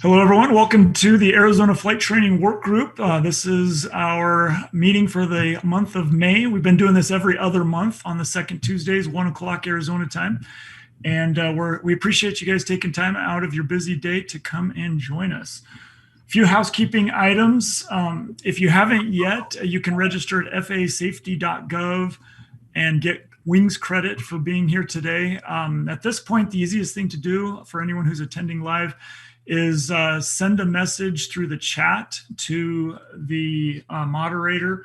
Hello, everyone. Welcome to the Arizona Flight Training Workgroup. This is our meeting for the month of May. We've been doing this every other month on the second Tuesdays, 1 o'clock Arizona time. And we appreciate you guys taking time out of your busy day to come and join us. A few housekeeping items. If you haven't yet, you can register at FASafety.gov and get wings credit for being here today. At this point, the easiest thing to do for anyone who's attending live is send a message through the chat to the moderator,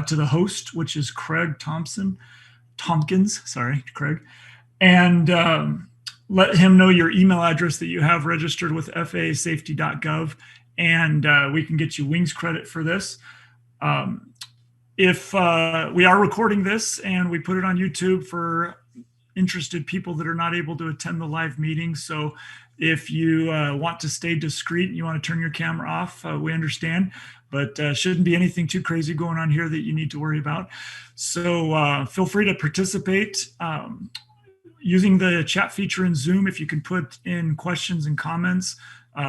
to the host, which is Tompkins, Craig, and let him know your email address that you have registered with FASafety.gov, and we can get you wings credit for this. If we are recording this and we put it on YouTube for interested people that are not able to attend the live meeting, so if you want to stay discreet and you want to turn your camera off, we understand, but shouldn't be anything too crazy going on here that you need to worry about. So feel free to participate using the chat feature in Zoom. If you can put in questions and comments,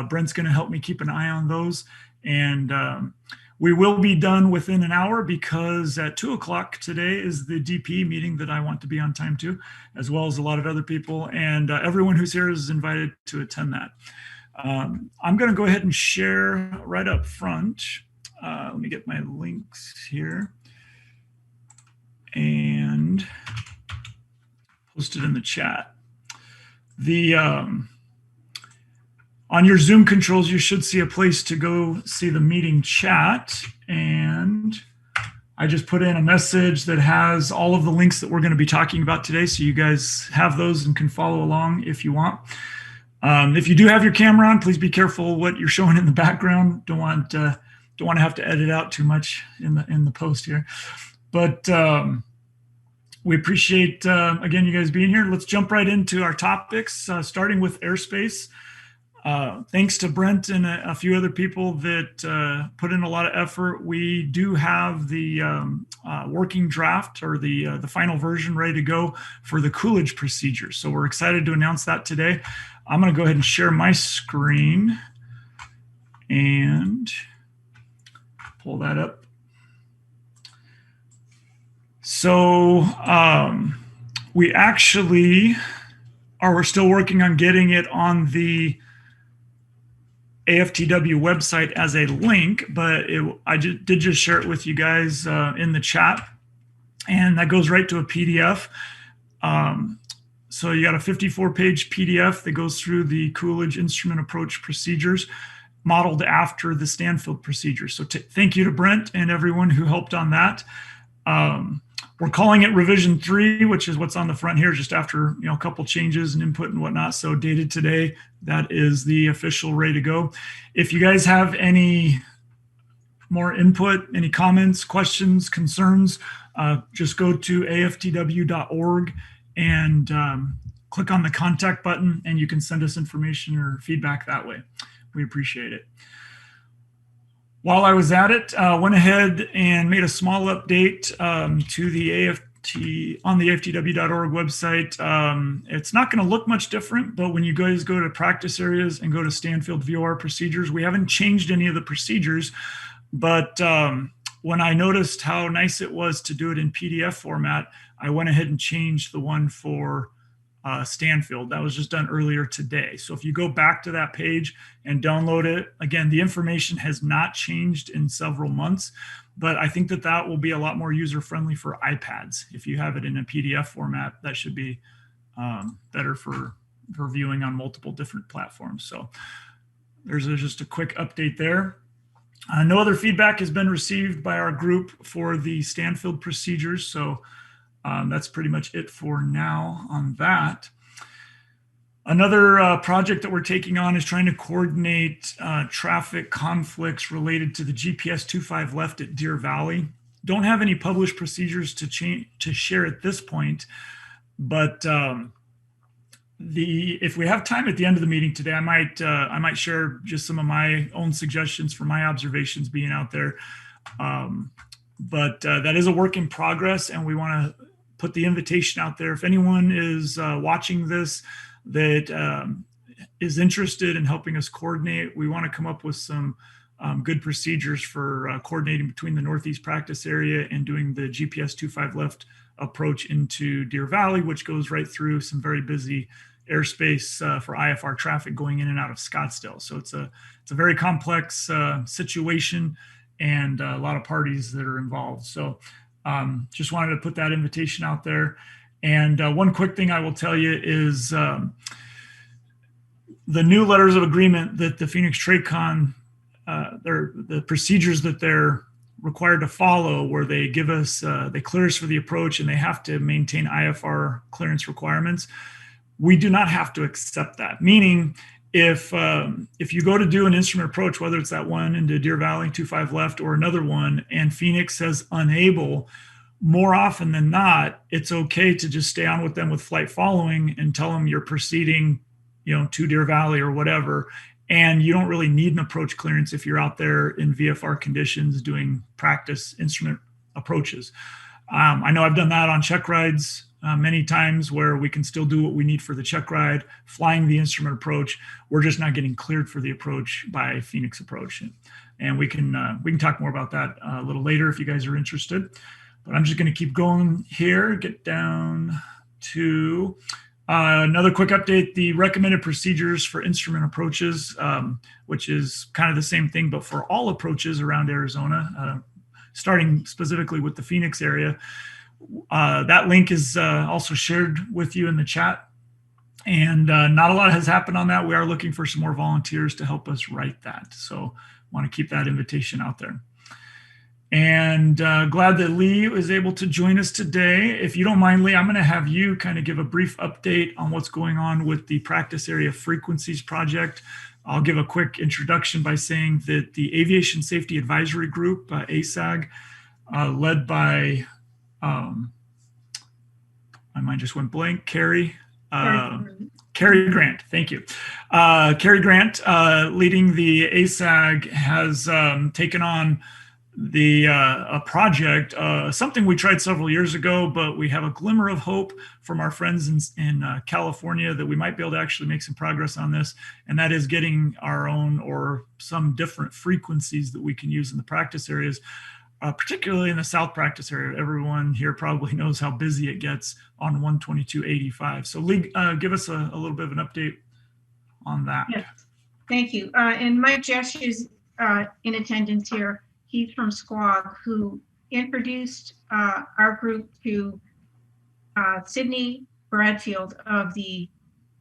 Brent's going to help me keep an eye on those. And we will be done within an hour because at 2 o'clock today is the DP meeting that I want to be on time to, as well as a lot of other people. And everyone who's here is invited to attend that. I'm going to go ahead and share right up front. Let me get my links here and post it in the chat. On your Zoom controls, you should see a place to go see the meeting chat. And I just put in a message that has all of the links that we're going to be talking about today. So you guys have those and can follow along if you want. If you do have your camera on, please be careful what you're showing in the background. Don't want to have to edit out too much in the post here. But we appreciate, again, you guys being here. Let's jump right into our topics, starting with airspace. Thanks to Brent and a few other people that put in a lot of effort. We do have the working draft, or the final version, ready to go for the Coolidge procedure. So we're excited to announce that today. I'm going to go ahead and share my screen and pull that up. So we're still working on getting it on the Aftw website as a link, but I did just share it with you guys in the chat, and that goes right to a PDF. So you got a 54-page PDF that goes through the Coolidge instrument approach procedures modeled after the Stanfield procedure. So thank you to Brent and everyone who helped on that. We're calling it revision 3, which is what's on the front here, just after a couple changes and input and whatnot. So dated today, that is the official ready to go. If you guys have any more input, any comments, questions, concerns, just go to aftw.org and click on the contact button, and you can send us information or feedback that way. We appreciate it. While I was at it, went ahead and made a small update to the on the aftw.org website. It's not going to look much different, but when you guys go to practice areas and go to Stanfield VOR procedures, we haven't changed any of the procedures. But when I noticed how nice it was to do it in PDF format, I went ahead and changed the one for Stanfield. That was just done earlier today. So if you go back to that page and download it, again, the information has not changed in several months, but I think that will be a lot more user-friendly for iPads. If you have it in a PDF format, that should be better for viewing on multiple different platforms. So there's just a quick update there. No other feedback has been received by our group for the Stanfield procedures. So that's pretty much it for now on that. Another project that we're taking on is trying to coordinate traffic conflicts related to the GPS 25 left at Deer Valley. Don't have any published procedures to share at this point, but if we have time at the end of the meeting today, I might share just some of my own suggestions for my observations being out there. But that is a work in progress, and we want to put the invitation out there. If anyone is watching this that is interested in helping us coordinate. We want to come up with some good procedures for coordinating between the Northeast practice area and doing the GPS 25 left approach into Deer Valley, which goes right through some very busy airspace for IFR traffic going in and out of Scottsdale. So it's a very complex situation and a lot of parties that are involved. So just wanted to put that invitation out there. And one quick thing I will tell you is the new letters of agreement that the Phoenix TradeCon, the procedures that they're required to follow, where they give us, they clear us for the approach and they have to maintain IFR clearance requirements. We do not have to accept that. Meaning, if you go to do an instrument approach, whether it's that one into Deer Valley 25 left or another one, and Phoenix says unable, more often than not, it's okay to just stay on with them with flight following and tell them you're proceeding, to Deer Valley or whatever. And you don't really need an approach clearance if you're out there in VFR conditions doing practice instrument approaches. I know I've done that on check rides many times where we can still do what we need for the check ride, flying the instrument approach. We're just not getting cleared for the approach by Phoenix Approach. And we can talk more about that a little later if you guys are interested. But I'm just going to keep going here, get down to another quick update. The recommended procedures for instrument approaches, which is kind of the same thing, but for all approaches around Arizona, starting specifically with the Phoenix area. That link is also shared with you in the chat. And not a lot has happened on that. We are looking for some more volunteers to help us write that. So want to keep that invitation out there. And glad that Lee was able to join us today. If you don't mind, Lee, I'm going to have you kind of give a brief update on what's going on with the Practice Area Frequencies Project. I'll give a quick introduction by saying that the Aviation Safety Advisory Group, ASAG, led by, my mind just went blank, Carrie Grant, thank you. Carrie Grant, leading the ASAG, has taken on a project, something we tried several years ago, but we have a glimmer of hope from our friends in California that we might be able to actually make some progress on this, and that is getting our own or some different frequencies that we can use in the practice areas, particularly in the South practice area. Everyone here probably knows how busy it gets on 122.85. So Lee, give us a little bit of an update on that. Yes, thank you. And Mike Jesh is in attendance here. He's from Squawk, who introduced our group to Sydney Bradfield of the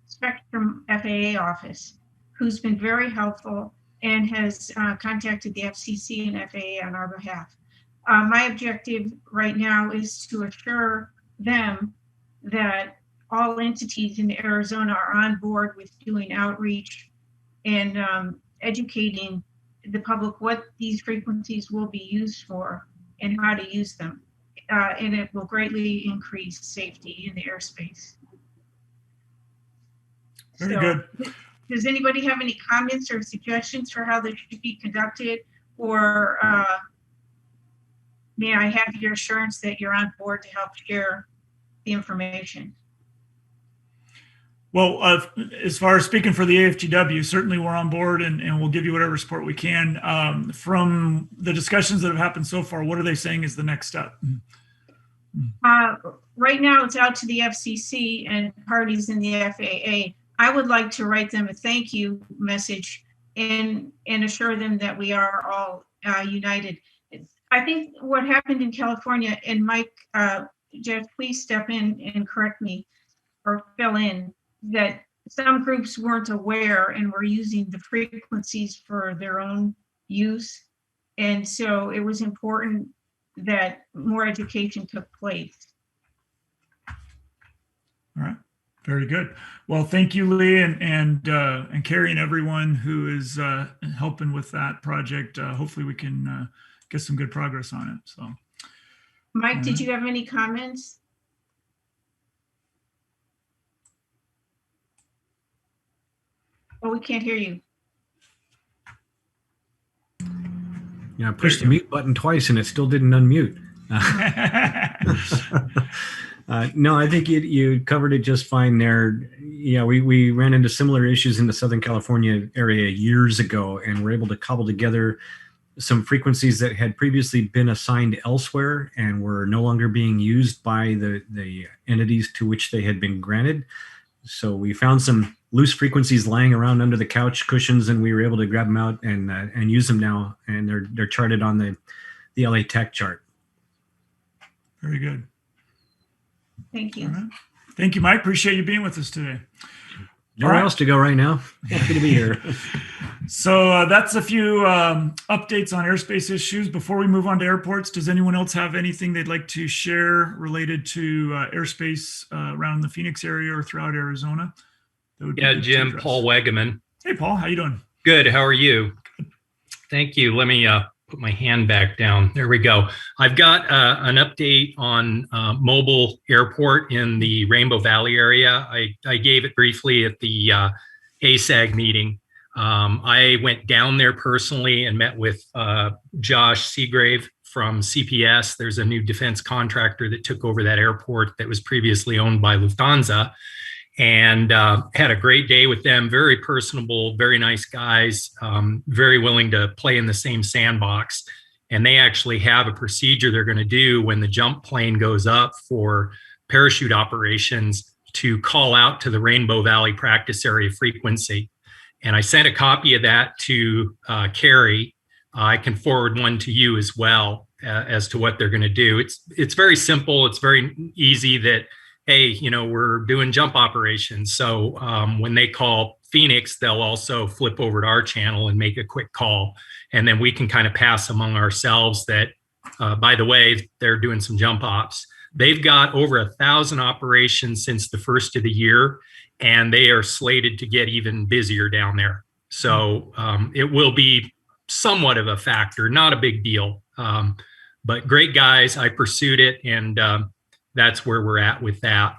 Spectrum FAA office, who's been very helpful and has contacted the FCC and FAA on our behalf. My objective right now is to assure them that all entities in Arizona are on board with doing outreach and educating the public what these frequencies will be used for and how to use them. And it will greatly increase safety in the airspace. Very good. Does anybody have any comments or suggestions for how this should be conducted? Or may I have your assurance that you're on board to help share the information? Well, as far as speaking for the AFTW, certainly we're on board and we'll give you whatever support we can. From the discussions that have happened so far, what are they saying is the next step? Right now it's out to the FCC and parties in the FAA. I would like to write them a thank you message and assure them that we are all united. I think what happened in California, and Mike, Jeff, please step in and correct me or fill in, that some groups weren't aware and were using the frequencies for their own use. And so it was important that more education took place. All right, very good. Well, thank you, Lee, and Carrie and everyone who is helping with that project. Hopefully we can get some good progress on it. So, Mike, did you have any comments? Oh, we can't hear you. Yeah, I pushed the mute button twice and it still didn't unmute. No, I think you covered it just fine there. Yeah, we ran into similar issues in the Southern California area years ago, and were able to cobble together some frequencies that had previously been assigned elsewhere and were no longer being used by the entities to which they had been granted. So we found some loose frequencies lying around under the couch cushions, and we were able to grab them out and use them now. And they're charted on the LA TAC chart. Very good. Thank you. All right. Thank you, Mike. Appreciate you being with us today. Nowhere else to go right now. Happy to be here. So that's a few updates on airspace issues. Before we move on to airports, does anyone else have anything they'd like to share related to airspace around the Phoenix area or throughout Arizona? Yeah, Jim, Paul Wegeman. Hey, Paul, how you doing? Good. How are you? Thank you. Let me put my hand back down. There we go. I've got an update on mobile airport in the Rainbow Valley area. I gave it briefly at the ASAG meeting. I went down there personally and met with Josh Seagrave from CPS. There's a new defense contractor that took over that airport that was previously owned by Lufthansa, and had a great day with them. Very personable, very nice guys, very willing to play in the same sandbox. And they actually have a procedure they're going to do when the jump plane goes up for parachute operations to call out to the Rainbow Valley practice area frequency. And I sent a copy of that to Carrie. I can forward one to you as well as to what they're going to do. It's very simple. It's very easy that, hey, we're doing jump operations. So when they call Phoenix, they'll also flip over to our channel and make a quick call. And then we can kind of pass among ourselves that, by the way, they're doing some jump ops. They've got over 1,000 operations since the first of the year, and they are slated to get even busier down there. So it will be somewhat of a factor, not a big deal, but great guys. I pursued it, and that's where we're at with that.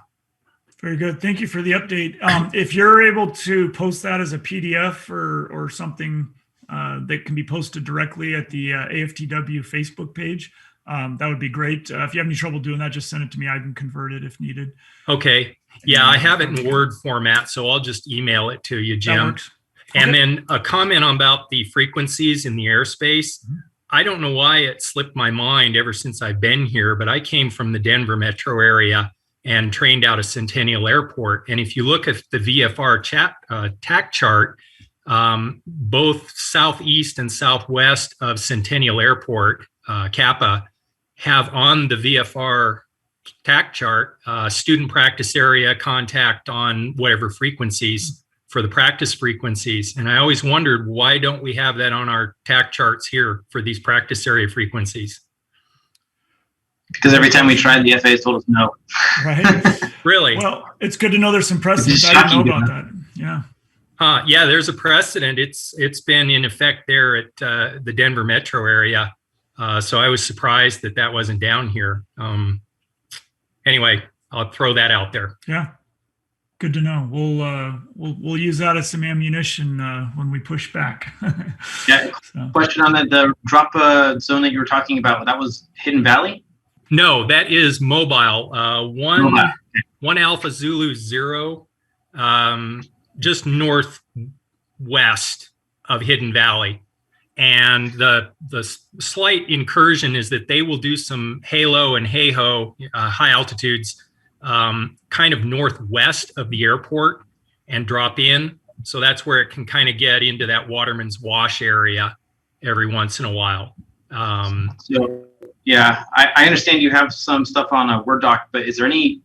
Very good. Thank you for the update. If you're able to post that as a PDF or something that can be posted directly at the AFTW Facebook page, that would be great. If you have any trouble doing that, just send it to me. I can convert it if needed. Okay. Yeah, I have it in Word format, so I'll just email it to you, Jim. That works. And Okay. then a comment about the frequencies in the airspace. Mhm. I don't know why it slipped my mind ever since I've been here, but I came from the Denver metro area and trained out of Centennial Airport. And if you look at the VFR TAC chart, both southeast and southwest of Centennial Airport, Kappa, have on the VFR TAC chart student practice area contact on whatever frequencies for the practice frequencies. And I always wondered, why don't we have that on our TAC charts here for these practice area frequencies? Because every time we tried, the FAA told us no. Right. Really? Well, it's good to know there's some precedent. It's I didn't shocking, know about that. Yeah. Yeah, there's a precedent. It's been in effect there at the Denver metro area. So I was surprised that wasn't down here. Anyway, I'll throw that out there. Yeah. Good to know. We'll use that as some ammunition when we push back. Yeah. So, Question on the drop zone that you were talking about, that was Hidden Valley? No, that is mobile. Mobile. One Alpha Zulu 0, just northwest of Hidden Valley. And the slight incursion is that they will do some halo and hey-ho, high altitudes, kind of northwest of the airport and drop in. So that's where it can kind of get into that Waterman's Wash area every once in a while. So, yeah, I understand you have some stuff on a Word doc, but is there any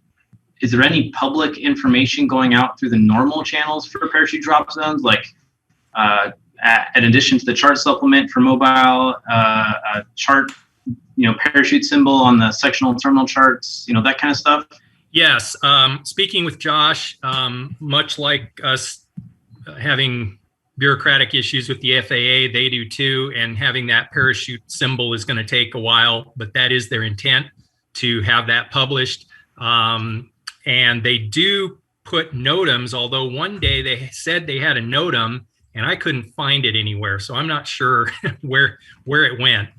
public information going out through the normal channels for parachute drop zones, like in addition to the chart supplement for mobile, a chart, parachute symbol on the sectional terminal charts, that kind of stuff? Yes. Speaking with Josh, much like us having bureaucratic issues with the FAA, they do too. And having that parachute symbol is going to take a while, but that is their intent to have that published. And they do put NOTAMs, although one day they said they had a NOTAM and I couldn't find it anywhere. So I'm not sure where it went.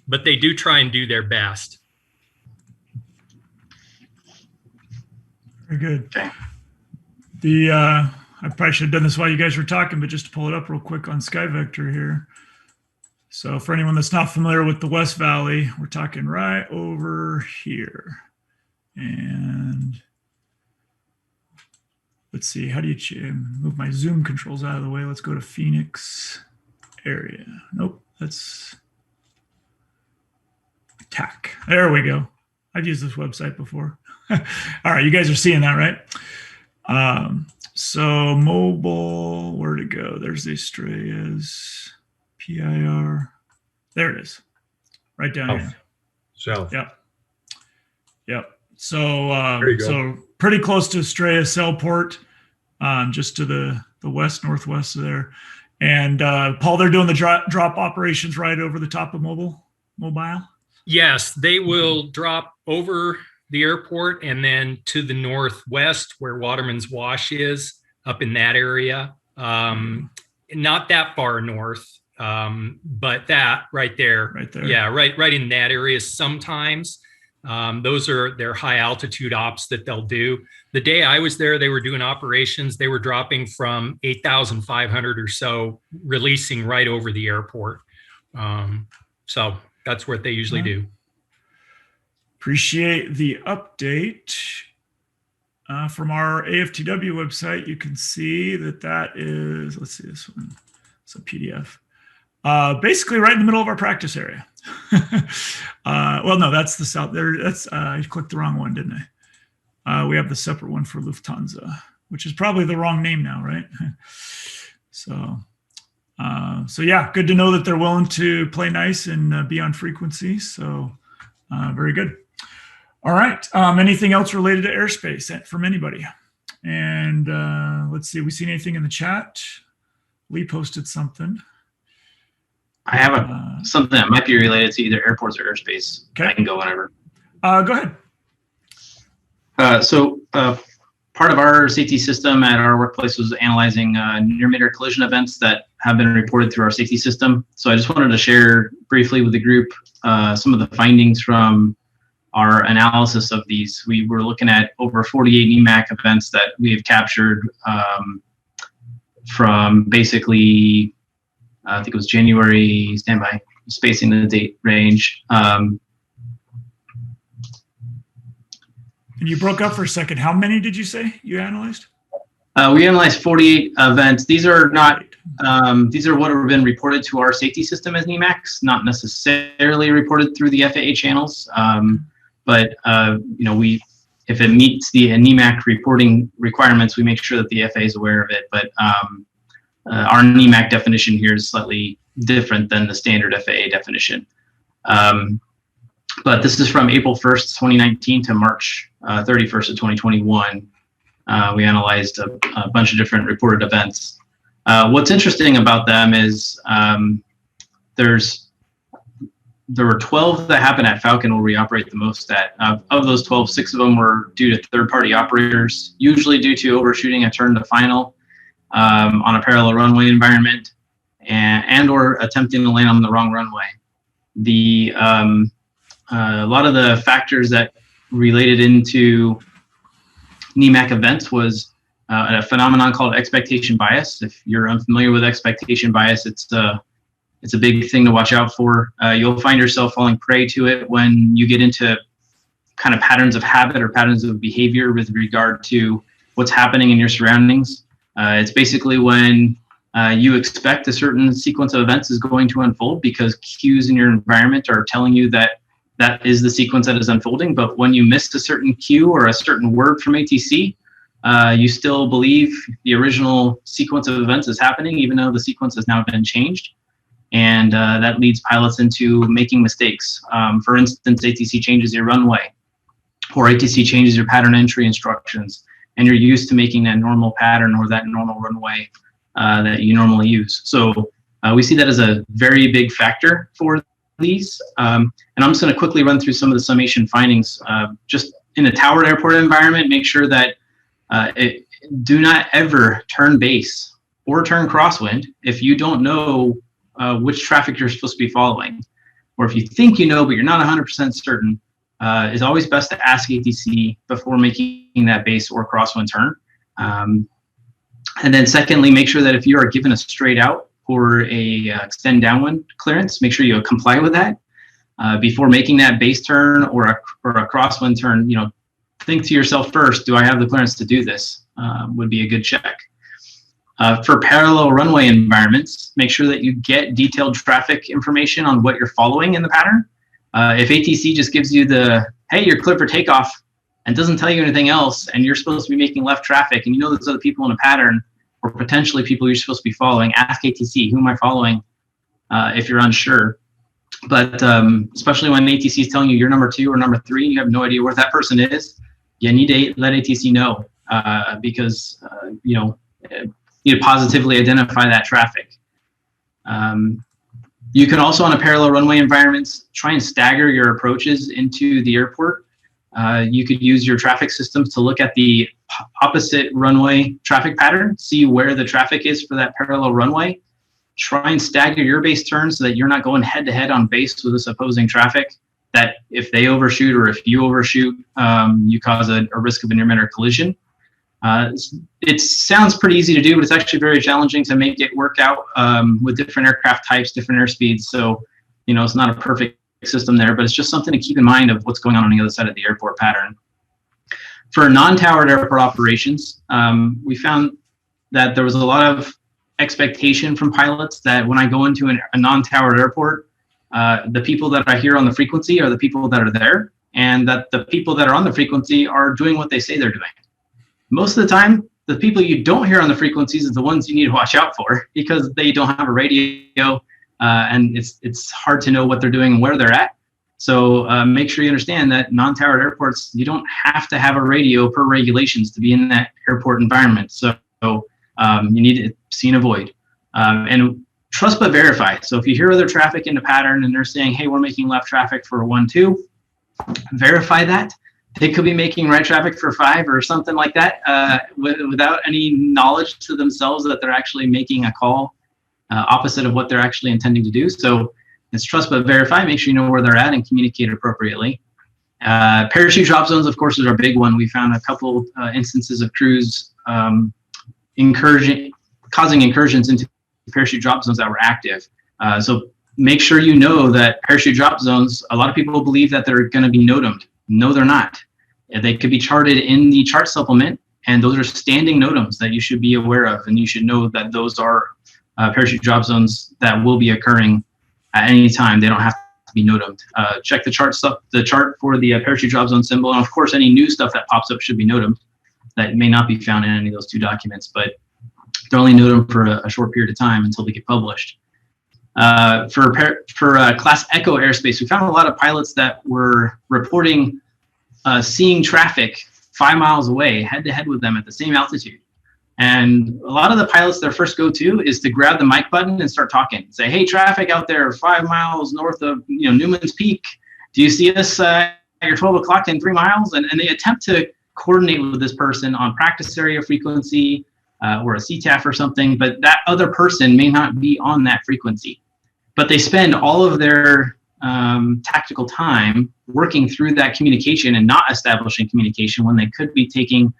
But they do try and do their best. Very good. Okay. I probably should have done this while you guys were talking, but just to pull it up real quick on SkyVector here. So for anyone that's not familiar with the West Valley, we're talking right over here. And let's see, how do you move my zoom controls out of the way? Let's go to Phoenix area. Nope, that's TAC. There we go. I've used this website before. All right, you guys are seeing that, right? So mobile, where'd it go? There's the Estrellas, PIR. There it is, right down here. South. Yep. Yep. So pretty close to Estrella Cellport, just to the west, northwest of there. And Paul, they're doing the drop operations right over the top of mobile. Yes, they will drop over the airport and then to the northwest where Waterman's Wash is, up in that area. Not that far north, but that right there. Right there. Yeah, right in that area sometimes. Those are their high altitude ops that they'll do. The day I was there, they were doing operations. They were dropping from 8,500 or so, releasing right over the airport. So that's what they usually do. Appreciate the update. From our AFTW website, you can see that is, let's see this one. It's a PDF. Basically right in the middle of our practice area. Well, no, that's the south there. That's I clicked the wrong one, didn't I? We have the separate one for Lufthansa, which is probably the wrong name now, right? So yeah, good to know that they're willing to play nice and be on frequency. So very good. All right. Anything else related to airspace from anybody? And let's see. We seen anything in the chat? Lee posted something. I have something that might be related to either airports or airspace. Okay. I can go whenever. Go ahead. Part of our safety system at our workplace was analyzing near-midair collision events that have been reported through our safety system. So I just wanted to share briefly with the group some of the findings from our analysis of these. We were looking at over 48 NEMAC events that we have captured from basically, I think it was January, standby, spacing the date range. And you broke up for a second. How many did you say you analyzed? We analyzed 48 events. These are not, these are what have been reported to our safety system as NEMACs, not necessarily reported through the FAA channels. But if it meets the NEMAC reporting requirements, we make sure that the FAA is aware of it. But our NEMAC definition here is slightly different than the standard FAA definition. But this is from April 1st, 2019 to March 31st of 2021. We analyzed a bunch of different reported events. What's interesting about them is there were 12 that happened at Falcon where we operate the most at. Of those 12, 6 of them were due to third-party operators, usually due to overshooting a turn to final on a parallel runway environment and or attempting to land on the wrong runway. A lot of the factors that related into NEMAC events was a phenomenon called expectation bias. If you're unfamiliar with expectation bias, it's a big thing to watch out for. You'll find yourself falling prey to it when you get into kind of patterns of habit or patterns of behavior with regard to what's happening in your surroundings. It's basically when you expect a certain sequence of events is going to unfold because cues in your environment are telling you that that is the sequence that is unfolding. But when you missed a certain cue or a certain word from ATC, you still believe the original sequence of events is happening, even though the sequence has now been changed. And that leads pilots into making mistakes. For instance, ATC changes your runway, or ATC changes your pattern entry instructions, and you're used to making that normal pattern or that normal runway that you normally use. So we see that as a very big factor for these. And I'm just going to quickly run through some of the summation findings. Just in a towered airport environment, make sure that do not ever turn base or turn crosswind if you don't know which traffic you're supposed to be following. Or if you think you know, but you're not 100% certain, is always best to ask ATC before making that base or crosswind turn. And then secondly, make sure that if you are given a straight out or a extend downwind clearance, make sure you comply with that. Before making that base turn or a crosswind turn, think to yourself first, do I have the clearance to do this? Would be a good check. For parallel runway environments, make sure that you get detailed traffic information on what you're following in the pattern. If ATC just gives you the, hey, you're clear for takeoff, and doesn't tell you anything else, and you're supposed to be making left traffic, and there's other people in a pattern, or potentially people you're supposed to be following, ask ATC, who am I following, if you're unsure. But especially when ATC is telling you you're number 2 or number 3, and you have no idea where that person is, you need to let ATC know, because you need to positively identify that traffic. You can also, on a parallel runway environments, try and stagger your approaches into the airport. You could use your traffic systems to look at the opposite runway traffic pattern, see where the traffic is for that parallel runway. Try and stagger your base turns so that you're not going head to head on base with this opposing traffic, that if they overshoot or if you overshoot, you cause a risk of a near-miss collision. It sounds pretty easy to do, but it's actually very challenging to make it work out with different aircraft types, different airspeeds. So, it's not a perfect system there, but it's just something to keep in mind of what's going on the other side of the airport pattern. For non-towered airport operations, we found that there was a lot of expectation from pilots that when I go into a non-towered airport, the people that I hear on the frequency are the people that are there, and that the people that are on the frequency are doing what they say they're doing. Most of the time, the people you don't hear on the frequencies is the ones you need to watch out for, because they don't have a radio, and it's hard to know what they're doing and where they're at. So make sure you understand that non-towered airports, you don't have to have a radio per regulations to be in that airport environment. So you need to see and avoid. And trust but verify. So if you hear other traffic in the pattern and they're saying, hey, we're making left traffic for 1-2, verify that. They could be making right traffic for 5 or something like that, without any knowledge to themselves that they're actually making a call opposite of what they're actually intending to do. So it's trust but verify. Make sure you know where they're at and communicate appropriately. Parachute drop zones, of course, is our big one. We found a couple instances of crews causing incursions into parachute drop zones that were active. So make sure you know that parachute drop zones, a lot of people believe that they're going to be NOTAMed. No, they're not. They could be charted in the chart supplement, and those are standing NOTAMs that you should be aware of, and you should know that those are parachute drop zones that will be occurring at any time. They don't have to be NOTAMed. Check the chart for the parachute drop zone symbol, and of course any new stuff that pops up should be NOTAMed. That may not be found in any of those 2 documents, but they're only NOTAMed for a short period of time until they get published. For Class Echo airspace, we found a lot of pilots that were reporting seeing traffic 5 miles away, head-to-head with them at the same altitude. And a lot of the pilots, their first go-to is to grab the mic button and start talking. Say, hey, traffic out there 5 miles north of Newman's Peak. Do you see us at your 12 o'clock in 3 miles? And they attempt to coordinate with this person on practice area frequency or a CTAF or something, but that other person may not be on that frequency. But they spend all of their tactical time working through that communication and not establishing communication when they could be taking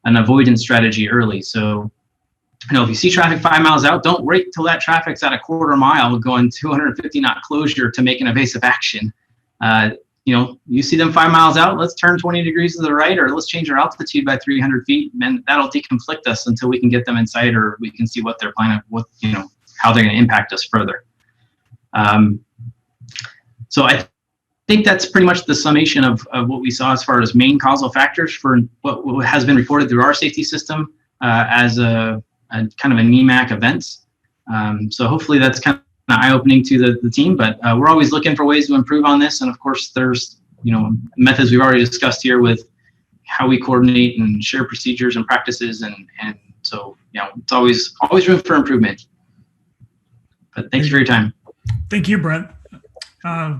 an avoidance strategy early. So, if you see traffic 5 miles out, don't wait till that traffic's at a quarter mile going 250 knot closure to make an evasive action. You see them 5 miles out, let's turn 20 degrees to the right, or let's change our altitude by 300 feet, and that'll deconflict us until we can get them in sight, or we can see what they're planning, how they're going to impact us further. So I think that's pretty much the summation of what we saw as far as main causal factors for what has been reported through our safety system as a kind of a NEMAC events. So hopefully that's kind of eye-opening to the team, but we're always looking for ways to improve on this. And of course, there's methods we've already discussed here with how we coordinate and share procedures and practices, and so it's always room for improvement. But thanks for your time. Thank you, Brent.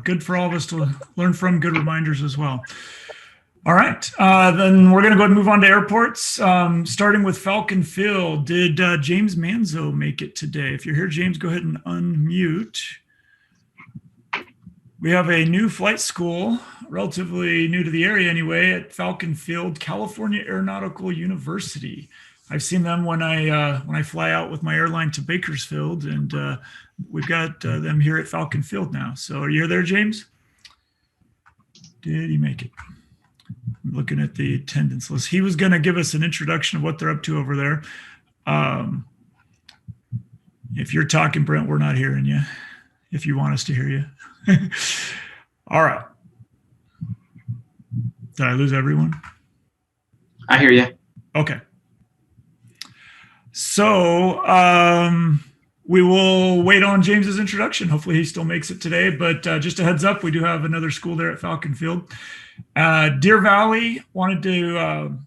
Good for all of us to learn from, good reminders as well. All right, then we're going to go ahead and move on to airports, starting with Falcon Phil. Did James Manzo make it today? If you're here, James, go ahead and unmute. We have a new flight school, relatively new to the area anyway, at Falcon Field, California Aeronautical University. I've seen them when I fly out with my airline to Bakersfield, and we've got them here at Falcon Field now. So are you there, James? Did he make it? I'm looking at the attendance list. He was going to give us an introduction of what they're up to over there. If you're talking, Brent, we're not hearing you. If you want us to hear you. All right. Did I lose everyone? I hear you. Okay. So we will wait on James's introduction. Hopefully he still makes it today, but just a heads up, we do have another school there at Falcon Field. Deer Valley, wanted to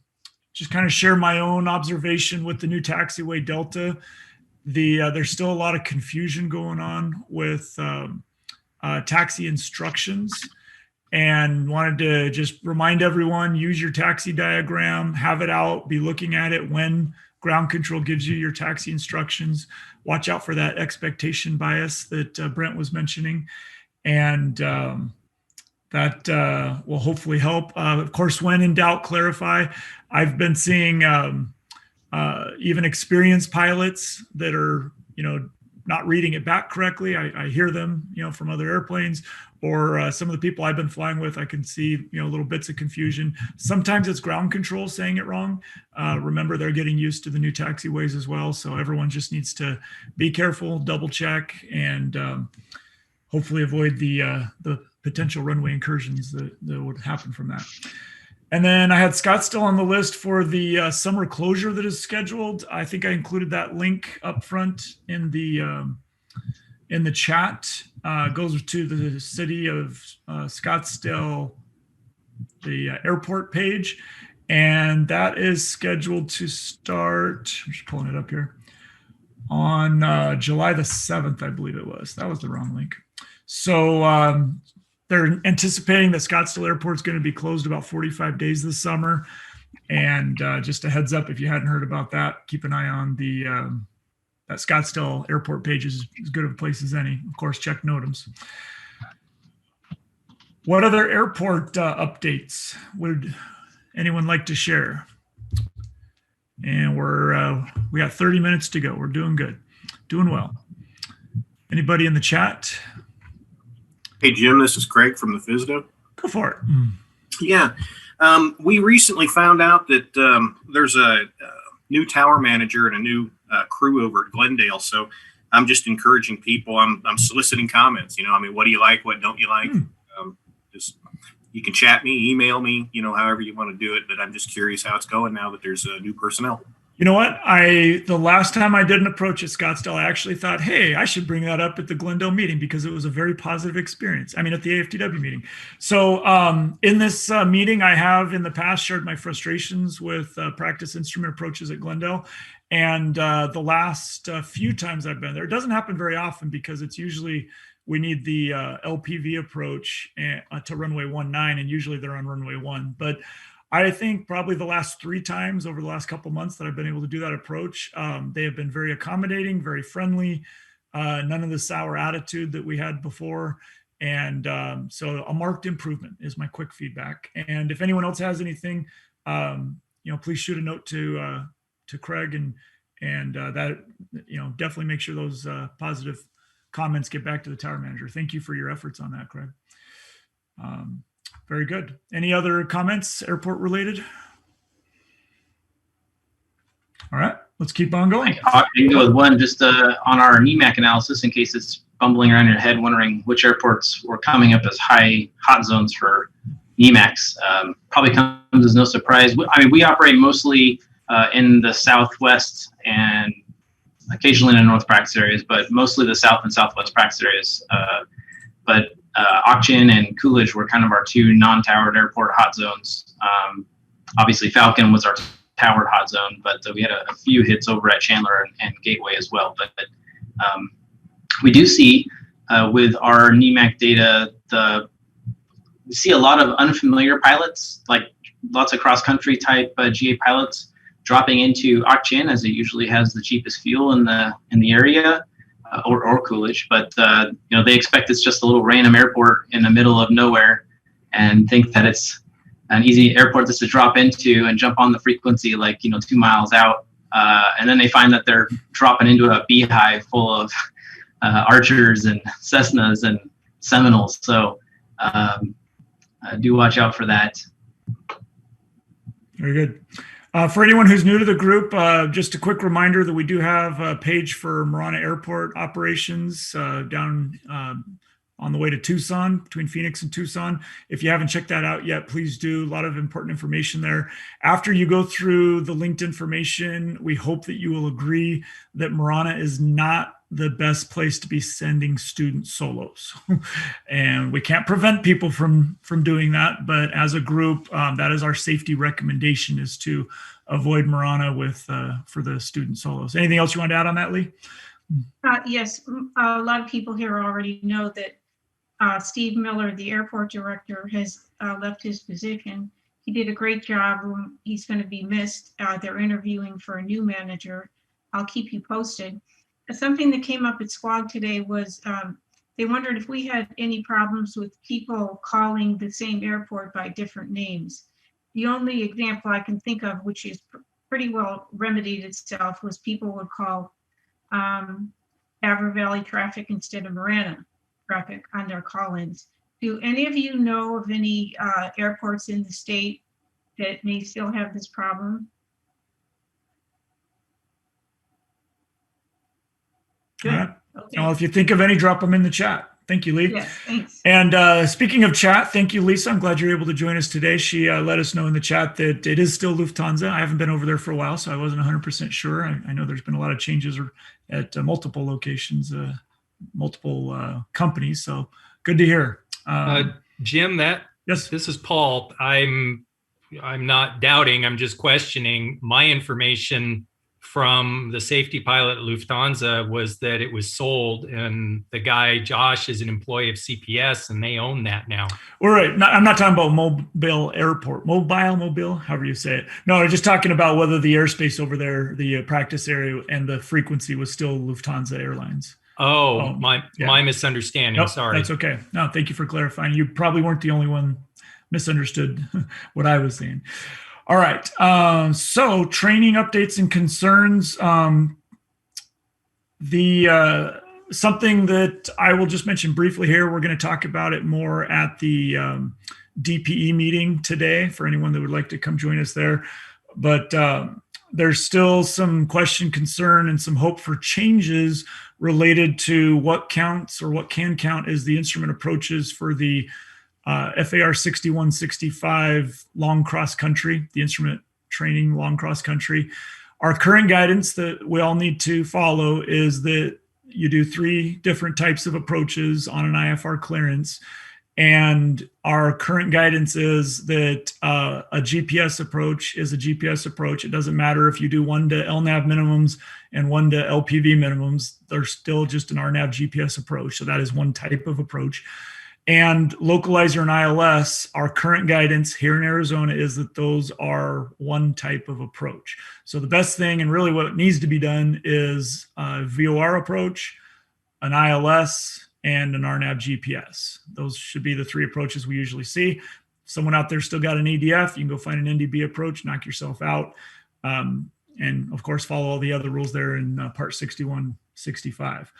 just kind of share my own observation with the new taxiway Delta. There's still a lot of confusion going on with taxi instructions, and wanted to just remind everyone, use your taxi diagram, have it out, be looking at it when ground control gives you your taxi instructions. Watch out for that expectation bias that Brent was mentioning, and that will hopefully help. Of course, when in doubt, clarify. I've been seeing even experienced pilots that are, not reading it back correctly. I hear them, from other airplanes, or some of the people I've been flying with, I can see, little bits of confusion. Sometimes it's ground control saying it wrong. Remember, they're getting used to the new taxiways as well. So everyone just needs to be careful, double check, and hopefully avoid the potential runway incursions that would happen from that. And then I had Scottsdale on the list for the summer closure that is scheduled. I think I included that link up front in the chat. Goes to the city of Scottsdale, the airport page, and that is scheduled to start. I'm just pulling it up here on July the 7th, I believe it was. That was the wrong link. So they're anticipating that Scottsdale Airport is going to be closed about 45 days this summer. And just a heads up, if you hadn't heard about that, keep an eye on the that Scottsdale Airport page is as good of a place as any. Of course, check NOTAMs. What other airport updates would anyone like to share? And we got 30 minutes to go. We're doing good, doing well. Anybody in the chat? Hey, Jim, this is Craig from the FSDO. Go for it. Yeah. We recently found out that there's a new tower manager and a new crew over at Glendale. So I'm just encouraging people. I'm soliciting comments. What do you like? What don't you like? Just you can chat me, email me, however you want to do it. But I'm just curious how it's going now that there's new personnel. You know what? The last time I did an approach at Scottsdale, I actually thought, hey, I should bring that up at the Glendale meeting because it was a very positive experience. At the Aftw meeting. So in this meeting, I have in the past shared my frustrations with practice instrument approaches at Glendale. And the last few times I've been there, it doesn't happen very often because it's usually we need the LPV approach to runway 19, and usually they're on runway 1. But I think probably the last 3 times over the last couple of months that I've been able to do that approach, they have been very accommodating, very friendly, none of the sour attitude that we had before. And so a marked improvement is my quick feedback. And if anyone else has anything, please shoot a note to Craig and that, definitely make sure those positive comments get back to the tower manager. Thank you for your efforts on that, Craig. Very good. Any other comments, airport related? All right, let's keep on going. I can go with one just on our NEMAC analysis in case it's bumbling around your head wondering which airports were coming up as high hot zones for NEMACs. Probably comes as no surprise. We operate mostly in the southwest and occasionally in the north practice areas, but mostly the south and southwest practice areas. But Auction and Coolidge were kind of our 2 non-towered airport hot zones. Obviously, Falcon was our towered hot zone, but we had a few hits over at Chandler and Gateway as well. But we do see with our NEMAC data, we see a lot of unfamiliar pilots, like lots of cross-country type GA pilots dropping into Auction as it usually has the cheapest fuel in the area. or Coolidge, but they expect it's just a little random airport in the middle of nowhere, and think that it's an easy airport just to drop into and jump on the frequency 2 miles out, and then they find that they're dropping into a beehive full of Archers and Cessnas and Seminoles. So do watch out for that. Very good. For anyone who's new to the group, just a quick reminder that we do have a page for Marana Airport operations down on the way to Tucson, between Phoenix and Tucson. If you haven't checked that out yet, please do. A lot of important information there. After you go through the linked information, we hope that you will agree that Marana is not the best place to be sending student solos. And we can't prevent people from doing that, but as a group, that is our safety recommendation, is to avoid Marana for the student solos. Anything else you want to add on that, Lee? Yes, a lot of people here already know that Steve Miller, the airport director, has left his position. He did a great job. He's going to be missed. They're interviewing for a new manager. I'll keep you posted. Something that came up at Squawk today was they wondered if we had any problems with people calling the same airport by different names. The only example I can think of, which is pretty well remedied itself, was people would call Avra Valley traffic instead of Marana traffic on their call-ins. Do any of you know of any airports in the state that may still have this problem? Good. Right. Okay. Well, if you think of any, drop them in the chat. Thank you, Lee. Yes, thanks. And speaking of chat, thank you, Lisa. I'm glad you're able to join us today. She let us know in the chat that it is still Lufthansa. I haven't been over there for a while, so I wasn't 100% sure. I know there's been a lot of changes at multiple locations, multiple companies. So good to hear. Jim, yes, this is Paul. I'm not doubting. I'm just questioning. My information from the safety pilot at Lufthansa was that it was sold, and the guy Josh is an employee of CPS, and they own that now. All right. I'm not talking about Mobile Airport, mobile, however you say it. No, I'm just talking about whether the airspace over there, the practice area, and the frequency was still Lufthansa Airlines. My misunderstanding. Nope, sorry. That's okay. No, thank you for clarifying. You probably weren't the only one misunderstood what I was saying. All right. So training updates and concerns. Something that I will just mention briefly here, we're going to talk about it more at the DPE meeting today for anyone that would like to come join us there. But there's still some question, concern, and some hope for changes related to what counts or what can count as the instrument approaches for the FAR 6165 long cross country, the instrument training long cross country. Our current guidance that we all need to follow is that you do 3 different types of approaches on an IFR clearance. And our current guidance is that a GPS approach is a GPS approach. It doesn't matter if you do 1 to LNAV minimums and 1 to LPV minimums, they're still just an RNAV GPS approach. So that is one type of approach. And localizer and ILS, our current guidance here in Arizona is that those are one type of approach. So the best thing, and really what needs to be done, is a VOR approach, an ILS, and an RNAV GPS. Those should be the 3 approaches we usually see. If someone out there still got an ADF, you can go find an NDB approach, knock yourself out. And of course, follow all the other rules there in Part 6165.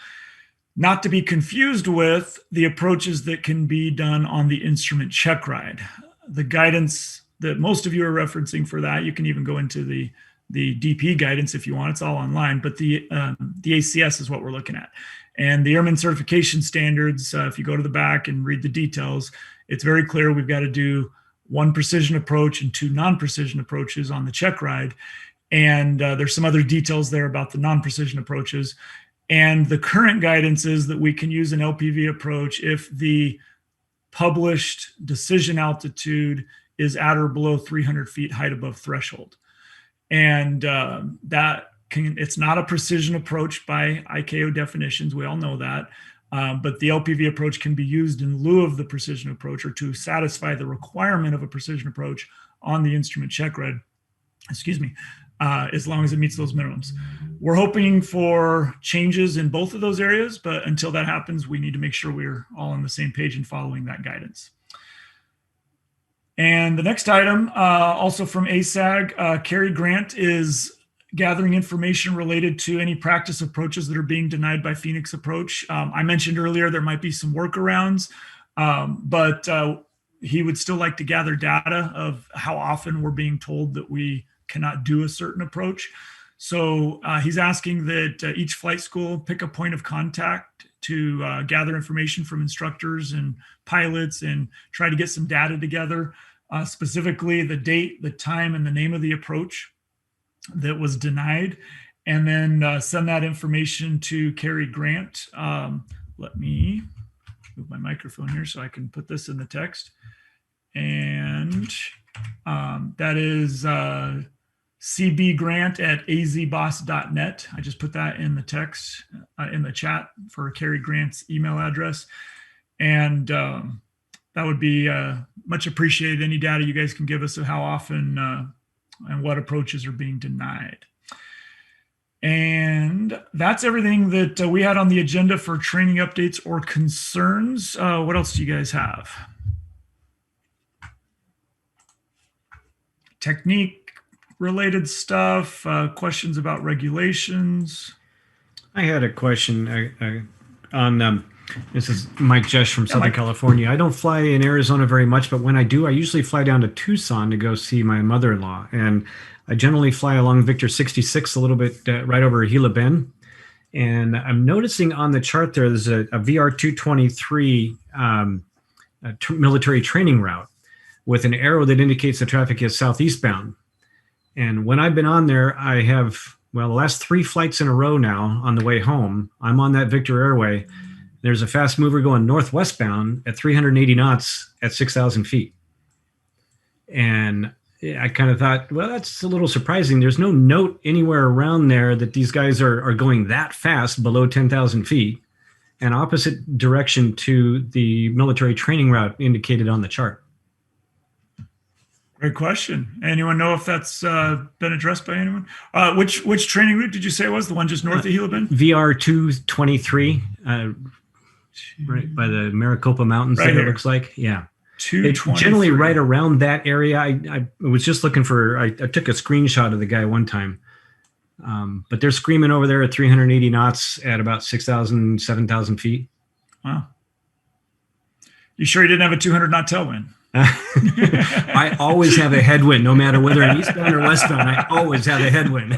Not to be confused with the approaches that can be done on the instrument check ride. The guidance that most of you are referencing for that, you can even go into the DP guidance if you want, it's all online, but the ACS is what we're looking at. And the Airman Certification Standards, if you go to the back and read the details, it's very clear we've got to do 1 precision approach and 2 non-precision approaches on the check ride. And there's some other details there about the non-precision approaches. And the current guidance is that we can use an LPV approach if the published decision altitude is at or below 300 feet height above threshold. And it's not a precision approach by ICAO definitions. We all know that. But the LPV approach can be used in lieu of the precision approach or to satisfy the requirement of a precision approach on the instrument check ride. Excuse me. as long as it meets those minimums. We're hoping for changes in both of those areas, but until that happens, we need to make sure we're all on the same page and following that guidance. And the next item, also from ASAG, Carrie Grant is gathering information related to any practice approaches that are being denied by Phoenix Approach. I mentioned earlier there might be some workarounds, but he would still like to gather data of how often we're being told that we cannot do a certain approach. So he's asking that each flight school pick a point of contact to gather information from instructors and pilots and try to get some data together, specifically the date, the time, and the name of the approach that was denied, and then send that information to Carrie Grant. Let me move my microphone here so I can put this in the text. And that is cbgrant@azboss.net. I just put that in the text, in the chat for Carrie Grant's email address. And that would be much appreciated. Any data you guys can give us of how often and what approaches are being denied. And that's everything that we had on the agenda for training updates or concerns. What else do you guys have? Technique related stuff, questions about regulations. I had a question on, this is Mike Jesh from Southern California. I don't fly in Arizona very much, but when I do, I usually fly down to Tucson to go see my mother-in-law. And I generally fly along Victor 66 a little bit right over Gila Bend. And I'm noticing on the chart there's a VR 223 military training route with an arrow that indicates the traffic is southeastbound. And when I've been on there, I have, well, the last 3 flights in a row now on the way home, I'm on that Victor Airway. There's a fast mover going northwestbound at 380 knots at 6,000 feet. And I kind of thought, well, that's a little surprising. There's no note anywhere around there that these guys are going that fast below 10,000 feet, and opposite direction to the military training route indicated on the chart. Great question. Anyone know if that's been addressed by anyone? Which training route did you say it was? The one just north of Gila Bend? VR 223, right by the Maricopa Mountains, right there, it looks like. Yeah. It's generally right around that area. I was just looking for, I took a screenshot of the guy one time. But they're screaming over there at 380 knots at about 6,000, 7,000 feet. Wow. You sure you didn't have a 200 knot tailwind? I always have a headwind, no matter whether I'm eastbound or westbound. I always have a headwind.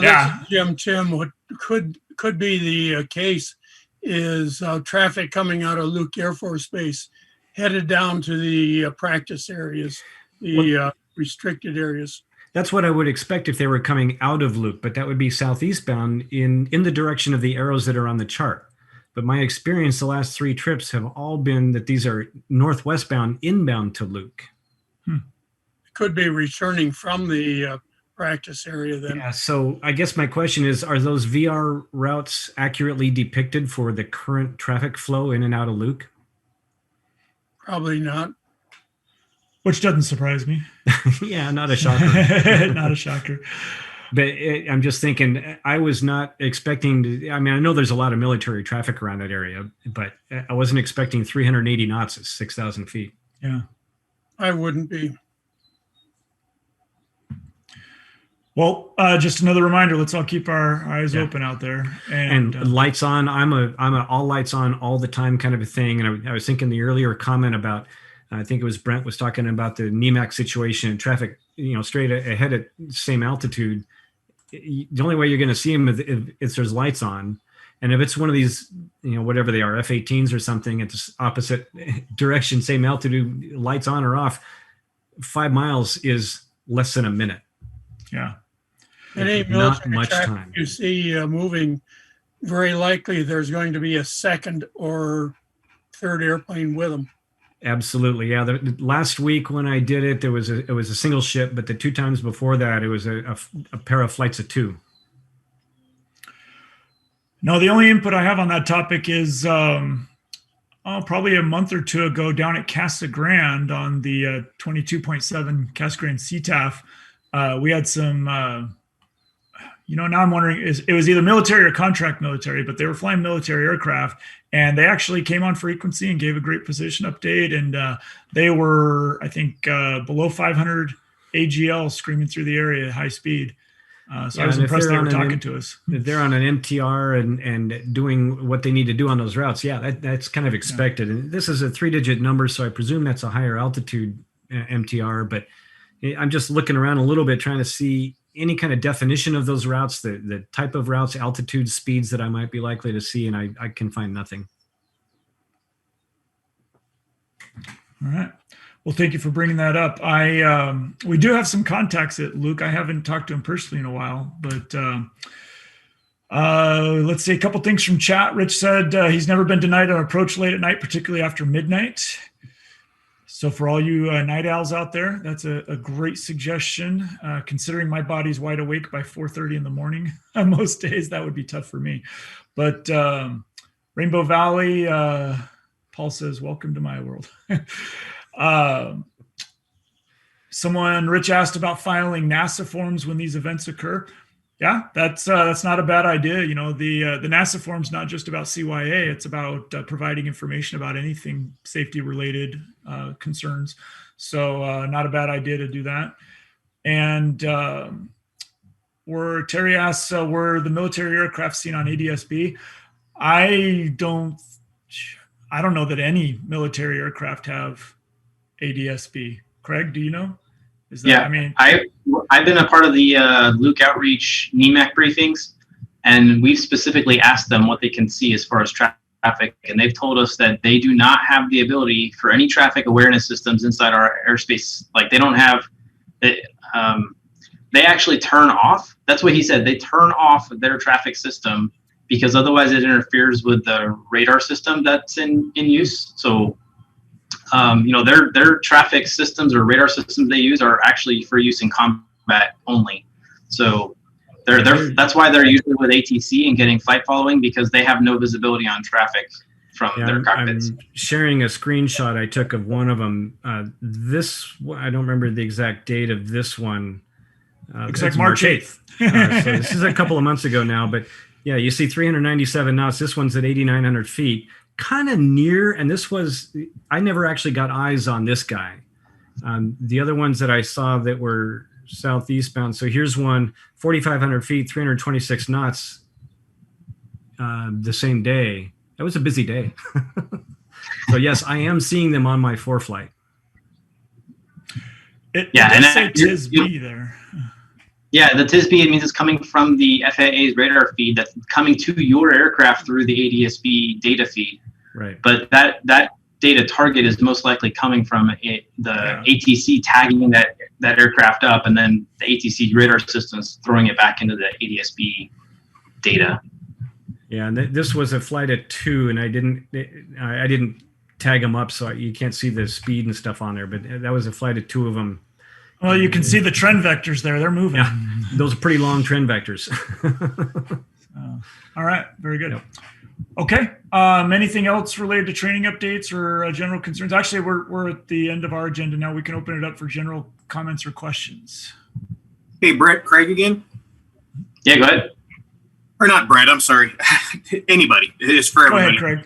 Yeah, Jim. What could be the case is traffic coming out of Luke Air Force Base headed down to the practice areas, the restricted areas. That's what I would expect if they were coming out of Luke, but that would be southeastbound in the direction of the arrows that are on the chart. But my experience the last 3 trips have all been that these are northwestbound inbound to Luke. Could be returning from the practice area then. Yeah, so I guess my question is, are those VR routes accurately depicted for the current traffic flow in and out of Luke? Probably not. Which doesn't surprise me. Yeah, not a shocker. Not a shocker. But I'm just thinking, I was not expecting to, I mean, I know there's a lot of military traffic around that area, but I wasn't expecting 380 knots at 6,000 feet. Yeah. I wouldn't be. Well, just another reminder, let's all keep our eyes open out there. And lights on. I'm a all lights on all the time kind of a thing. And I was thinking the earlier comment about, I think it was Brent was talking about the NEMAC situation and traffic, straight ahead at same altitude. The only way you're going to see them is there's lights on. And if it's one of these, whatever they are, F-18s or something at the opposite direction, same altitude, lights on or off, 5 miles is less than a minute. Yeah. Any not military much traffic time. you see moving, very likely there's going to be a second or third airplane with them. Absolutely, yeah. The last week when I did it, it was a single ship, but the 2 times before that, it was a pair of flights of 2. No, the only input I have on that topic is probably a month or 2 ago down at Casa Grande on the 22.7 Casa Grande CTAF. We had some, now I'm wondering, it was either military or contract military, but they were flying military aircraft, and they actually came on frequency and gave a great position update. And they were, I think, below 500 AGL screaming through the area at high speed. So I was impressed they were talking to us. If they're on an MTR and doing what they need to do on those routes, that's kind of expected. And this is a 3-digit number, so I presume that's a higher altitude MTR. But I'm just looking around a little bit, trying to see any kind of definition of those routes, the type of routes, altitude, speeds that I might be likely to see, and I can find nothing. All right. Well, thank you for bringing that up. We do have some contacts at Luke. I haven't talked to him personally in a while, but let's see a couple things from chat. Rich said he's never been denied an approach late at night, particularly after midnight. So for all you night owls out there, that's a great suggestion. Considering my body's wide awake by 4:30 in the morning on most days, that would be tough for me. But Rainbow Valley, Paul says, welcome to my world. Rich asked about filing NASA forms when these events occur. Yeah, that's not a bad idea. The NASA form's not just about CYA; it's about providing information about anything safety-related concerns. So, not a bad idea to do that. And where Terry asks, were the military aircraft seen on ADSB? I don't know that any military aircraft have ADSB. Craig, do you know? I've been a part of the Luke Outreach NEMAC briefings, and we've specifically asked them what they can see as far as traffic, and they've told us that they do not have the ability for any traffic awareness systems inside our airspace. Like they don't have, they actually turn off. That's what he said. They turn off their traffic system because otherwise it interferes with the radar system that's in use. So their traffic systems or radar systems they use are actually for use in combat only. So that's why they're usually with ATC and getting flight following, because they have no visibility on traffic from their cockpits. I'm sharing a screenshot I took of one of them. I don't remember the exact date of this one. Looks like March 8th. So this is a couple of months ago now, but yeah, you see 397 knots. This one's at 8,900 feet. Kind of near, and I never actually got eyes on this guy. The other ones that I saw that were southeastbound. So here's one, 4,500 feet, 326 knots the same day. That was a busy day. So yes, I am seeing them on my ForeFlight. It does say TISB there. Yeah, the TISB, it means it's coming from the FAA's radar feed that's coming to your aircraft through the ADSB data feed. Right. But that data target is most likely coming from the ATC tagging that aircraft up, and then the ATC radar systems throwing it back into the ADSB data. Yeah, and this was a flight at 2, and I didn't tag them up, so you can't see the speed and stuff on there. But that was a flight at 2 of them. Well, you can see the trend vectors there. They're moving. Yeah, those are pretty long trend vectors. All right, very good. Yep. Okay. Anything else related to training updates or general concerns? Actually, we're at the end of our agenda now. We can open it up for general comments or questions. Hey, Brett, Craig again? Yeah, go ahead. Or not Brett, I'm sorry. Anybody. It's for everybody. Go ahead,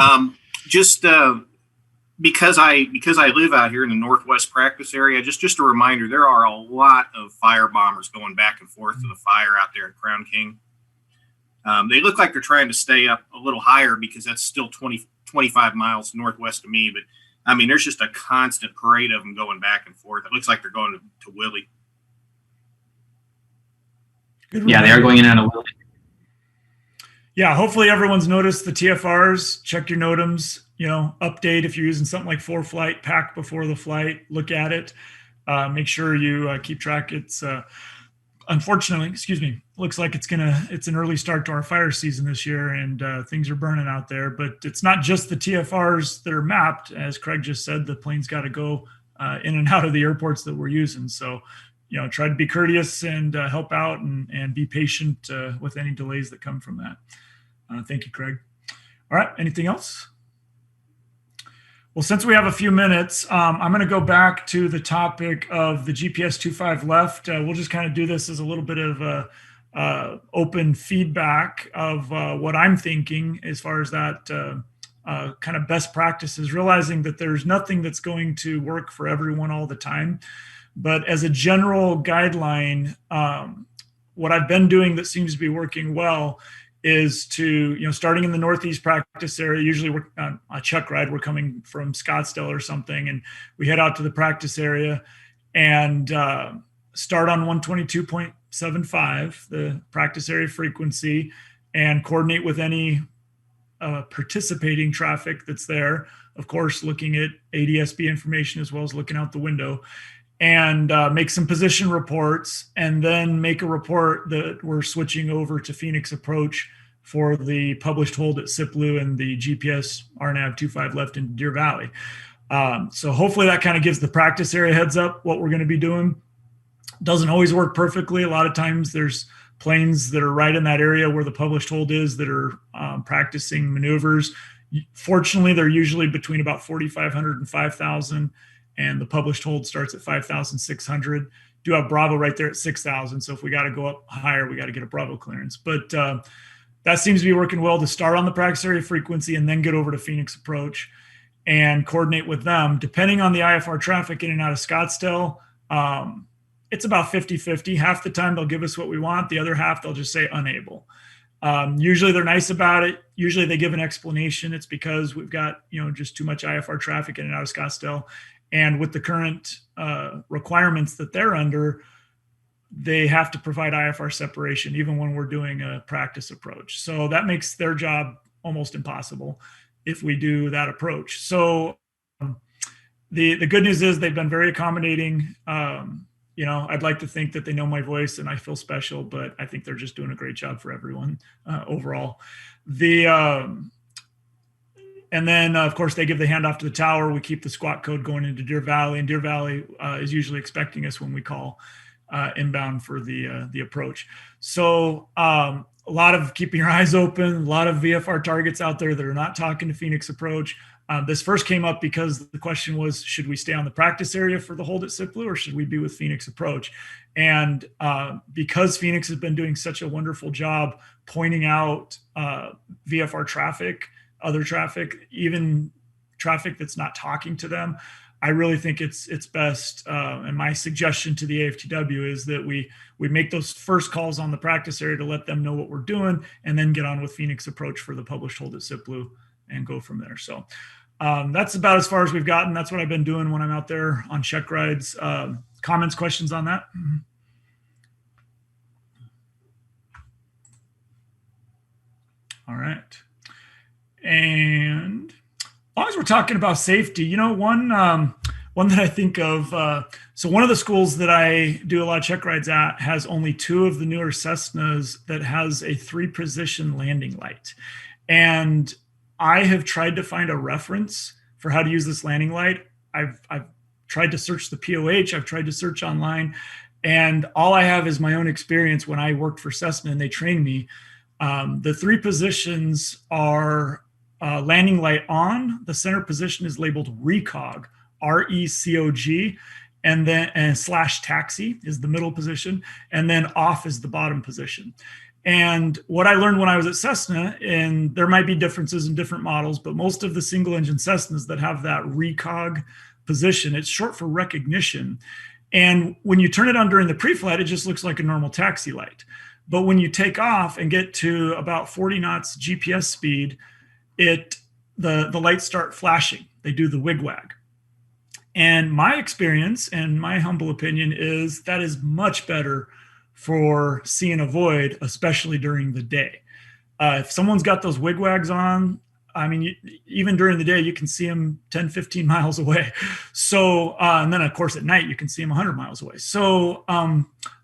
Craig. Just because I live out here in the Northwest practice area, just a reminder, there are a lot of fire bombers going back and forth to the fire out there at Crown King. They look like they're trying to stay up a little higher because that's still 25 miles northwest of me. But, I mean, there's just a constant parade of them going back and forth. It looks like they're going to Willie. Yeah, they are going in and out of Willie. Yeah, hopefully everyone's noticed the TFRs. Check your NOTAMs, update if you're using something like ForeFlight, pack before the flight, look at it. Make sure you keep track. It's unfortunately, looks like it's an early start to our fire season this year, and things are burning out there. But it's not just the TFRs that are mapped. As Craig just said, the plane's got to go in and out of the airports that we're using. So, try to be courteous and help out and be patient with any delays that come from that. Thank you, Craig. All right, anything else? Well, since we have a few minutes, I'm going to go back to the topic of the GPS 25 left. We'll just kind of do this as a little bit of open feedback of what I'm thinking as far as that kind of best practices, realizing that there's nothing that's going to work for everyone all the time. But as a general guideline, what I've been doing that seems to be working well is to, starting in the Northeast practice area, usually we're on a check ride, we're coming from Scottsdale or something, and we head out to the practice area and start on 122.75, the practice area frequency, and coordinate with any participating traffic that's there. Of course, looking at ADSB information as well as looking out the window, and make some position reports, and then make a report that we're switching over to Phoenix Approach for the published hold at Siplu and the GPS RNAV 25 left in Deer Valley. So hopefully that kind of gives the practice area heads up what we're going to be doing. Doesn't always work perfectly. A lot of times there's planes that are right in that area where the published hold is that are practicing maneuvers. Fortunately, they're usually between about 4,500 and 5,000. And the published hold starts at 5,600. Do have Bravo right there at 6,000. So if we got to go up higher, we got to get a Bravo clearance. But that seems to be working well to start on the practice area frequency and then get over to Phoenix Approach and coordinate with them. Depending on the IFR traffic in and out of Scottsdale, it's about 50-50. Half the time they'll give us what we want. The other half, they'll just say unable. Usually they're nice about it. Usually they give an explanation. It's because we've got, just too much IFR traffic in and out of Scottsdale. And with the current requirements that they're under, they have to provide IFR separation even when we're doing a practice approach. So that makes their job almost impossible if we do that approach. So the good news is they've been very accommodating. I'd like to think that they know my voice and I feel special, but I think they're just doing a great job for everyone overall. And then, of course, they give the handoff to the tower. We keep the squawk code going into Deer Valley, and Deer Valley is usually expecting us when we call inbound for the approach. So a lot of keeping your eyes open, a lot of VFR targets out there that are not talking to Phoenix Approach. This first came up because the question was, should we stay on the practice area for the hold at Siplu, or should we be with Phoenix Approach? And because Phoenix has been doing such a wonderful job pointing out VFR traffic, other traffic, even traffic that's not talking to them, I really think it's best. And my suggestion to the AFTW is that we make those first calls on the practice area to let them know what we're doing, and then get on with Phoenix Approach for the published hold at Siplu and go from there. So that's about as far as we've gotten. That's what I've been doing when I'm out there on check rides. Comments, questions on that? All right. And as long as we're talking about safety, one that I think of, so one of the schools that I do a lot of check rides at has only 2 of the newer Cessnas that has a 3-position landing light. And I have tried to find a reference for how to use this landing light. I've tried to search the POH, I've tried to search online, and all I have is my own experience when I worked for Cessna and they trained me. The 3 positions are landing light on. The center position is labeled recog, RECOG, and then slash taxi is the middle position, and then off is the bottom position. And what I learned when I was at Cessna, and there might be differences in different models, but most of the single engine Cessnas that have that recog position, it's short for recognition. And when you turn it on during the pre-flight, it just looks like a normal taxi light. But when you take off and get to about 40 knots GPS speed, the lights start flashing. They do the wig-wag. And my experience and my humble opinion is that is much better for see and avoid, especially during the day. If someone's got those wig-wags on, I mean, even during the day, you can see them 10, 15 miles away. So, and then of course at night, you can see them 100 miles away. So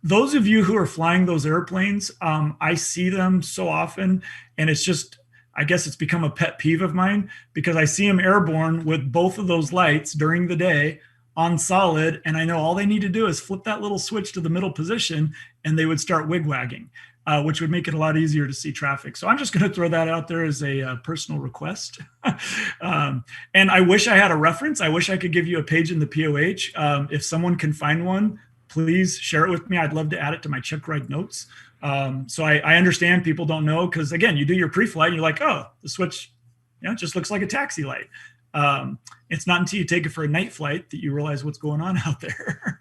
those of you who are flying those airplanes, I see them so often, and it's just, I guess it's become a pet peeve of mine because I see them airborne with both of those lights during the day on solid, and I know all they need to do is flip that little switch to the middle position and they would start wigwagging, which would make it a lot easier to see traffic. So I'm just going to throw that out there as a personal request. And I wish I had a reference. I wish I could give you a page in the POH. If someone can find one, please share it with me. I'd love to add it to my check ride notes. So I understand people don't know, because again, you do your pre-flight and you're like, oh, the switch, it just looks like a taxi light. It's not until you take it for a night flight that you realize what's going on out there.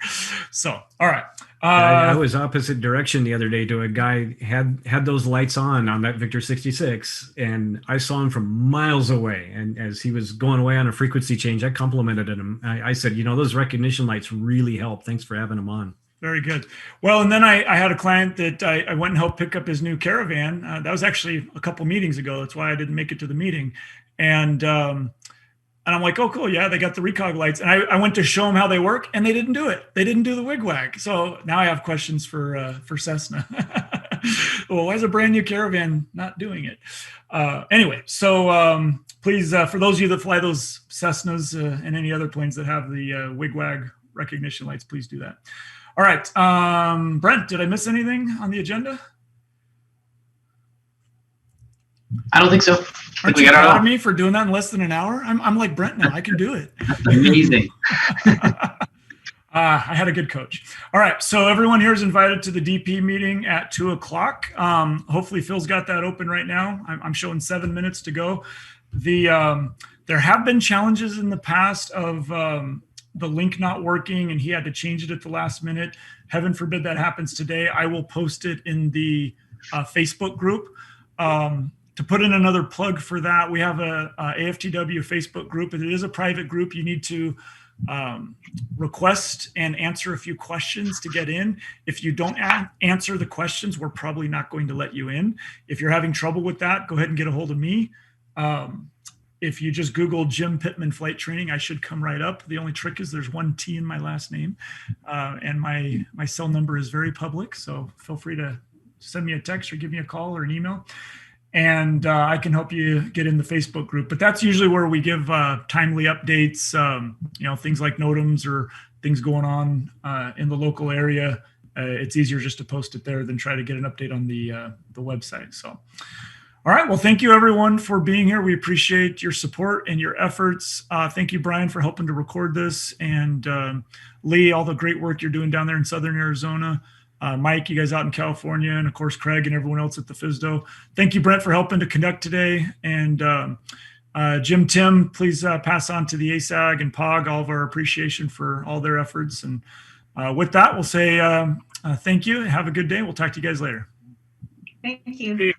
So, all right. I was opposite direction the other day to a guy had those lights on that Victor 66, and I saw him from miles away. And as he was going away on a frequency change, I complimented him. I said, those recognition lights really help. Thanks for having them on. Very good. Well, and then I had a client that I went and helped pick up his new Caravan. That was actually a couple meetings ago. That's why I didn't make it to the meeting. And I'm like, oh, cool. Yeah, they got the recog lights. And I went to show them how they work, and they didn't do it. They didn't do the wigwag. So now I have questions for Cessna. Well, why is a brand new Caravan not doing it? Anyway, so please, for those of you that fly those Cessnas and any other planes that have the wigwag recognition lights, please do that. All right. Brent, did I miss anything on the agenda? I don't think so. Aren't you proud of me for doing that in less than an hour? I'm like Brent now. I can do it. That's amazing. I had a good coach. All right. So everyone here is invited to the DP meeting at 2:00. Hopefully Phil's got that open right now. I'm showing 7 minutes to go. There have been challenges in the past of the link not working, and he had to change it at the last minute. Heaven forbid that happens today. I will post it in the Facebook group. To put in another plug for that, we have a AFTW Facebook group. It is a private group. You need to request and answer a few questions to get in. If you don't answer the questions, we're probably not going to let you in. If you're having trouble with that, go ahead and get a hold of me. If you just Google Jim Pittman flight training, I should come right up. The only trick is there's one T in my last name, and my cell number is very public. So feel free to send me a text or give me a call or an email, and I can help you get in the Facebook group. But that's usually where we give timely updates, things like NOTAMs or things going on in the local area. It's easier just to post it there than try to get an update on the website. So. All right. Well, thank you, everyone, for being here. We appreciate your support and your efforts. Thank you, Brian, for helping to record this. And Lee, all the great work you're doing down there in Southern Arizona. Mike, you guys out in California. And, of course, Craig and everyone else at the FSDO. Thank you, Brent, for helping to conduct today. And Jim, Tim, please pass on to the ASAG and POG all of our appreciation for all their efforts. And with that, we'll say thank you. Have a good day. We'll talk to you guys later. Thank you.